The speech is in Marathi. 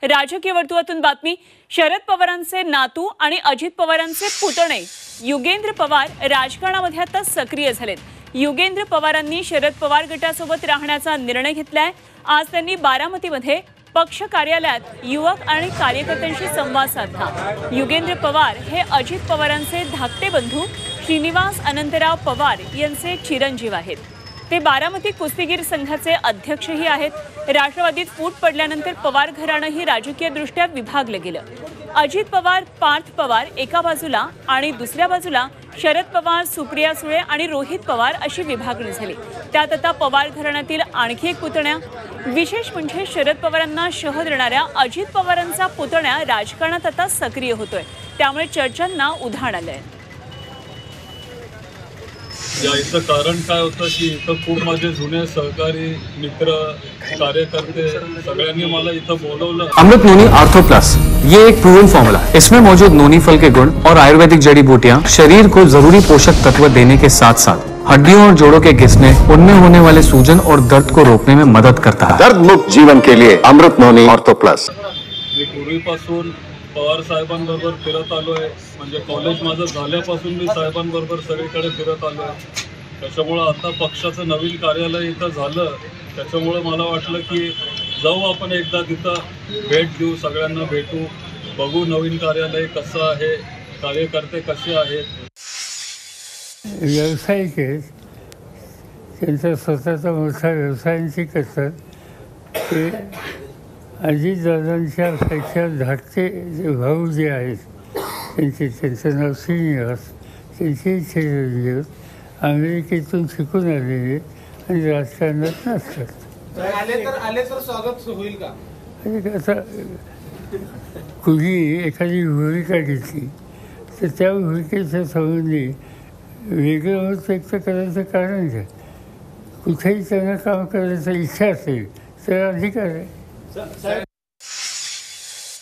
राजकीय वर्तुळातून बातमी। शरद पवारांचे नातू आणि अजित पवारांचे पुतणे युगेंद्र पवार राजकारणामध्ये आता सक्रिय झालेत। युगेंद्र पवारांनी शरद पवार गटासोबत राहण्याचा निर्णय घेतलाय। आज त्यांनी बारामतीमध्ये पक्ष कार्यालयात युवक आणि कार्यकर्त्यांशी संवाद साधला। युगेंद्र पवार हे अजित पवारांचे धाकटे बंधू श्रीनिवास अनंतराव पवार यांचे चिरंजीव आहेत। ते बारामती कुस्तीगीर संघाचे अध्यक्षही आहेत। राष्ट्रवादीत फूट पडल्यानंतर पवार घराणंही राजकीयदृष्ट्या विभागलं गेलं। अजित पवार, पार्थ पवार एका बाजूला आणि दुसऱ्या बाजूला शरद पवार, सुप्रिया सुळे आणि रोहित पवार अशी विभागणी झाली। त्यात आता पवार घराण्यातील आणखी एक पुतण्या, विशेष म्हणजे शरद पवारांना शह देणाऱ्या अजित पवारांचा पुतण्या राजकारणात आता सक्रिय होतोय। त्यामुळे चर्चांना उधाण आलंय। याचं कारण काय होतं की इथं खूप माझे जुने सहकारी मित्र कार्यकर्ते सगळ्यांनी मला इथं बोलवलं। अमृत नोनी आर्थो प्लस ये एक प्रूवन फॉर्मूला है। इसमें मौजूद नोनी फल के गुण और आयुर्वेदिक जड़ी बूटियां शरीर को जरूरी पोषक तत्व देने के साथ साथ हड्डियों और जोड़ों के घिसने, उनमें होने वाले सूजन और दर्द को रोकने में मदद करता है। दर्द मुक्त जीवन के लिए अमृत नोनी आर्थो प्लस। मी पूर्वीपासून पवार साहेबांबरोबर फिरत आलोय, म्हणजे कॉलेज माझं झाल्यापासून मी साहेबांबरोबर सगळीकडे फिरत आलोय। त्याच्यामुळे आता पक्षाचं नवीन कार्यालय इथं झालं, त्याच्यामुळे मला वाटलं की जाऊ आपण एकदा तिथं भेट देऊ, सगळ्यांना भेटू, बघू नवीन कार्यालय कसं आहे, कार्यकर्ते कसे आहेत। व्यावसायिक आहेत, त्यांचा स्वतःचा मोठा व्यवसायांची कसर ते अजितदादांच्या पेक्षा धाकटे जे भाऊ जे आहेत त्यांचं नाव श्रीनिवास, त्यांचे चिरंजीव अमेरिकेतून शिकून आलेले आणि राजकारणात नसतात। आले तर स्वागत होईल का? आता कुणी एखादी भूमिका घेतली तर त्या भूमिकेच्या संबंधी वेगळं मत व्यक्त करायचं कारण काय? कुठेही त्यांना काम करायची इच्छा असेल तर अधिकार आहे।